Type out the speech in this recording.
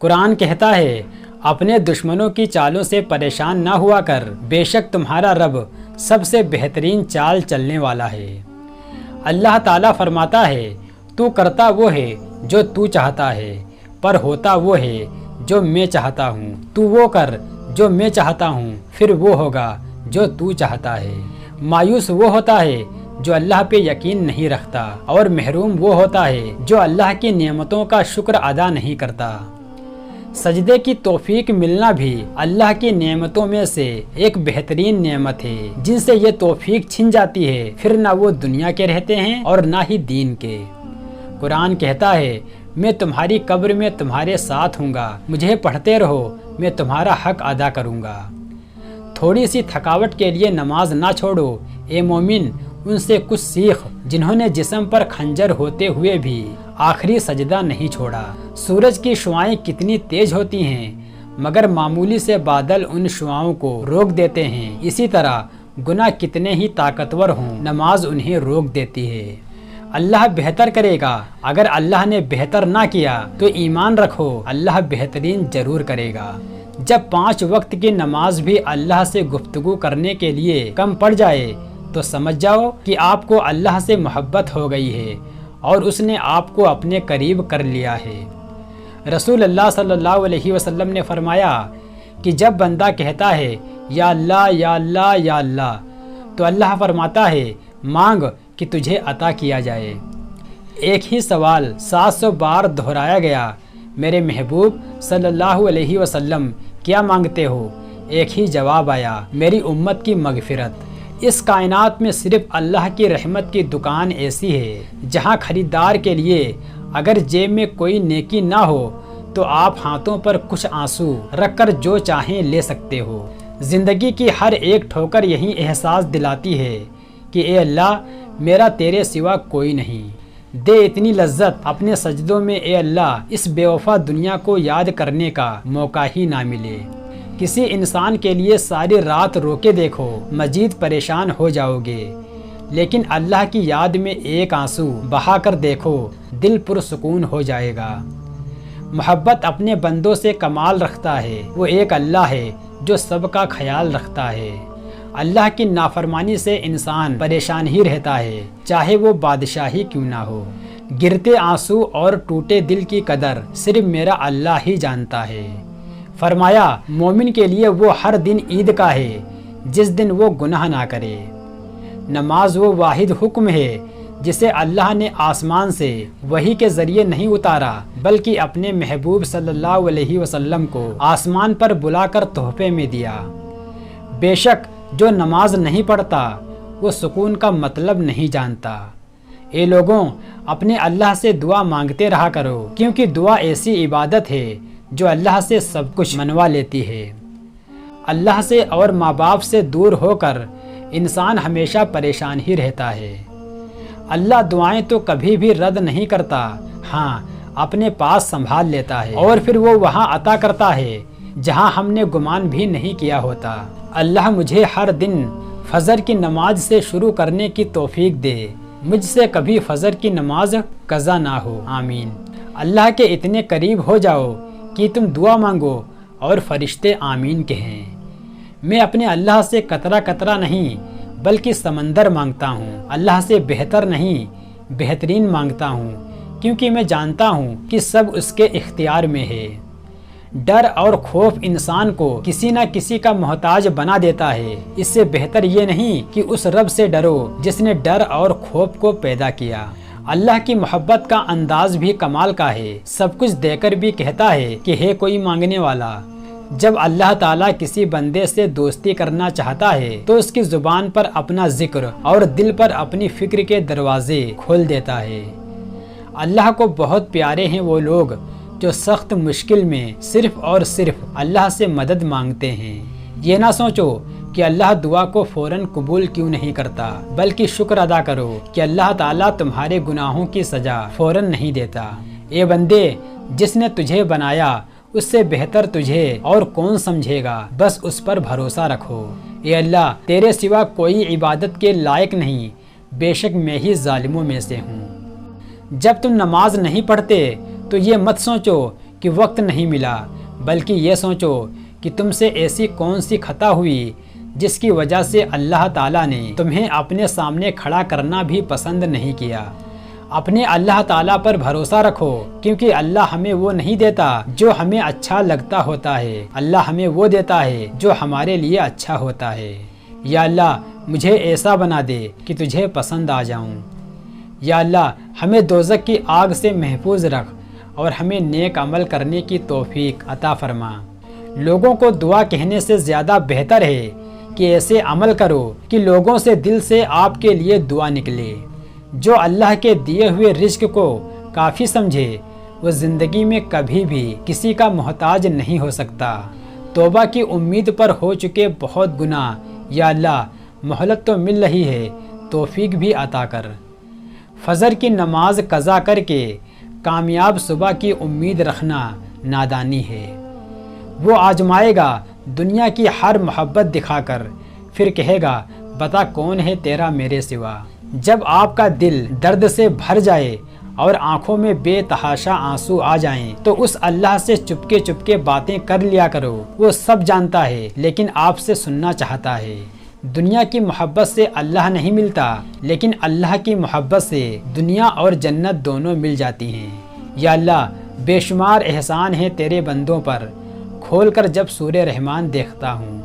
قرآن کہتا ہے اپنے دشمنوں کی چالوں سے پریشان نہ ہوا کر، بے شک تمہارا رب سب سے بہترین چال چلنے والا ہے۔ اللہ تعالیٰ فرماتا ہے تو کرتا وہ ہے جو تو چاہتا ہے، پر ہوتا وہ ہے جو میں چاہتا ہوں۔ تو وہ کر جو میں چاہتا ہوں، پھر وہ ہوگا جو تو چاہتا ہے۔ مایوس وہ ہوتا ہے جو اللہ پہ یقین نہیں رکھتا، اور محروم وہ ہوتا ہے جو اللہ کی نعمتوں کا شکر ادا نہیں کرتا۔ سجدے کی توفیق ملنا بھی اللہ کی نعمتوں میں سے ایک بہترین نعمت ہے۔ جن سے یہ توفیق چھن جاتی ہے، پھر نہ وہ دنیا کے رہتے ہیں اور نہ ہی دین کے۔ قرآن کہتا ہے میں تمہاری قبر میں تمہارے ساتھ ہوں گا، مجھے پڑھتے رہو، میں تمہارا حق ادا کروں گا۔ تھوڑی سی تھکاوٹ کے لیے نماز نہ چھوڑو، اے مومن ان سے کچھ سیکھ جنہوں نے جسم پر خنجر ہوتے ہوئے بھی آخری سجدہ نہیں چھوڑا۔ سورج کی شعاعیں کتنی تیز ہوتی ہیں، مگر معمولی سے بادل ان شعاؤں کو روک دیتے ہیں۔ اسی طرح گناہ کتنے ہی طاقتور ہوں، نماز انہیں روک دیتی ہے۔ اللہ بہتر کرے گا، اگر اللہ نے بہتر نہ کیا تو ایمان رکھو اللہ بہترین ضرور کرے گا۔ جب 5 وقت کی نماز بھی اللہ سے گفتگو کرنے کے لیے کم پڑ جائے تو سمجھ جاؤ کہ آپ کو اللہ سے محبت ہو گئی ہے اور اس نے آپ کو اپنے قریب کر لیا ہے۔ رسول اللہ صلی اللہ علیہ وسلم نے فرمایا کہ جب بندہ کہتا ہے یا اللہ یا اللہ یا اللہ، تو اللہ فرماتا ہے مانگ کہ تجھے عطا کیا جائے۔ ایک ہی سوال 700 بار دہرایا گیا، میرے محبوب صلی اللہ علیہ وسلم کیا مانگتے ہو؟ ایک ہی جواب آیا، میری امت کی مغفرت۔ اس کائنات میں صرف اللہ کی رحمت کی دکان ایسی ہے جہاں خریدار کے لیے اگر جیب میں کوئی نیکی نہ ہو تو آپ ہاتھوں پر کچھ آنسو رکھ کر جو چاہیں لے سکتے ہو۔ زندگی کی ہر ایک ٹھوکر یہی احساس دلاتی ہے کہ اے اللہ میرا تیرے سوا کوئی نہیں۔ دے اتنی لذت اپنے سجدوں میں اے اللہ، اس بے وفا دنیا کو یاد کرنے کا موقع ہی نہ ملے۔ کسی انسان کے لیے ساری رات رو کے دیکھو، مزید پریشان ہو جاؤ گے، لیکن اللہ کی یاد میں ایک آنسو بہا کر دیکھو، دل پرسکون ہو جائے گا۔ محبت اپنے بندوں سے کمال رکھتا ہے، وہ ایک اللہ ہے جو سب کا خیال رکھتا ہے۔ اللہ کی نافرمانی سے انسان پریشان ہی رہتا ہے، چاہے وہ بادشاہی کیوں نہ ہو۔ گرتے آنسو اور ٹوٹے دل کی قدر صرف میرا اللہ ہی جانتا ہے۔ فرمایا مومن کے لیے وہ ہر دن عید کا ہے جس دن وہ گناہ نہ کرے۔ نماز وہ واحد حکم ہے جسے اللہ نے آسمان سے وحی کے ذریعے نہیں اتارا، بلکہ اپنے محبوب صلی اللہ علیہ وسلم کو آسمان پر بلا کر تحفے میں دیا۔ بے شک جو نماز نہیں پڑھتا وہ سکون کا مطلب نہیں جانتا۔ اے لوگوں، اپنے اللہ سے دعا مانگتے رہا کرو، کیونکہ دعا ایسی عبادت ہے جو اللہ سے سب کچھ منوا لیتی ہے۔ اللہ سے اور ماں باپ سے دور ہو کر انسان ہمیشہ پریشان ہی رہتا ہے۔ اللہ دعائیں تو کبھی بھی رد نہیں کرتا، ہاں اپنے پاس سنبھال لیتا ہے، اور پھر وہ وہاں عطا کرتا ہے جہاں ہم نے گمان بھی نہیں کیا ہوتا۔ اللہ مجھے ہر دن فجر کی نماز سے شروع کرنے کی توفیق دے، مجھ سے کبھی فجر کی نماز قضا نہ ہو، آمین۔ اللہ کے اتنے قریب ہو جاؤ کہ تم دعا مانگو اور فرشتے آمین کہیں۔ میں اپنے اللہ سے قطرہ قطرہ نہیں بلکہ سمندر مانگتا ہوں، اللہ سے بہتر نہیں بہترین مانگتا ہوں، کیونکہ میں جانتا ہوں کہ سب اس کے اختیار میں ہے۔ ڈر اور خوف انسان کو کسی نہ کسی کا محتاج بنا دیتا ہے، اس سے بہتر یہ نہیں کہ اس رب سے ڈرو جس نے ڈر اور خوف کو پیدا کیا۔ اللہ کی محبت کا انداز بھی کمال کا ہے، سب کچھ دے کر بھی کہتا ہے کہ ہے کوئی مانگنے والا۔ جب اللہ تعالیٰ کسی بندے سے دوستی کرنا چاہتا ہے تو اس کی زبان پر اپنا ذکر اور دل پر اپنی فکر کے دروازے کھول دیتا ہے۔ اللہ کو بہت پیارے ہیں وہ لوگ جو سخت مشکل میں صرف اور صرف اللہ سے مدد مانگتے ہیں۔ یہ نہ سوچو کہ اللہ دعا کو فوراً قبول کیوں نہیں کرتا، بلکہ شکر ادا کرو کہ اللہ تعالیٰ تمہارے گناہوں کی سزا فوراً نہیں دیتا۔ اے بندے، جس نے تجھے بنایا اس سے بہتر تجھے اور کون سمجھے گا، بس اس پر بھروسہ رکھو۔ اے اللہ، تیرے سوا کوئی عبادت کے لائق نہیں، بے شک میں ہی ظالموں میں سے ہوں۔ جب تم نماز نہیں پڑھتے تو یہ مت سوچو کہ وقت نہیں ملا، بلکہ یہ سوچو کہ تم سے ایسی کون سی خطا ہوئی جس کی وجہ سے اللہ تعالیٰ نے تمہیں اپنے سامنے کھڑا کرنا بھی پسند نہیں کیا۔ اپنے اللہ تعالیٰ پر بھروسہ رکھو، کیونکہ اللہ ہمیں وہ نہیں دیتا جو ہمیں اچھا لگتا ہوتا ہے، اللہ ہمیں وہ دیتا ہے جو ہمارے لیے اچھا ہوتا ہے۔ یا اللہ مجھے ایسا بنا دے کہ تجھے پسند آ جاؤں۔ یا اللہ ہمیں دوزخ کی آگ سے محفوظ رکھ اور ہمیں نیک عمل کرنے کی توفیق عطا فرما۔ لوگوں کو دعا کہنے سے زیادہ بہتر ہے کہ ایسے عمل کرو کہ لوگوں سے دل سے آپ کے لیے دعا نکلے۔ جو اللہ کے دیے ہوئے رزق کو کافی سمجھے وہ زندگی میں کبھی بھی کسی کا محتاج نہیں ہو سکتا۔ توبہ کی امید پر ہو چکے بہت گناہ یا اللہ مہلت تو مل رہی ہے، توفیق بھی عطا کر۔ فجر کی نماز قضا کر کے کامیاب صبح کی امید رکھنا نادانی ہے۔ وہ آزمائے گا دنیا کی ہر محبت دکھا کر، پھر کہے گا بتا کون ہے تیرا میرے سوا۔ جب آپ کا دل درد سے بھر جائے اور آنکھوں میں بے تحاشا آنسو آ جائیں تو اس اللہ سے چپکے چپکے باتیں کر لیا کرو۔ وہ سب جانتا ہے لیکن آپ سے سننا چاہتا ہے۔ دنیا کی محبت سے اللہ نہیں ملتا، لیکن اللہ کی محبت سے دنیا اور جنت دونوں مل جاتی ہیں۔ یا اللہ بے شمار احسان ہیں تیرے بندوں پر، کھول کر جب سورہ رحمان دیکھتا ہوں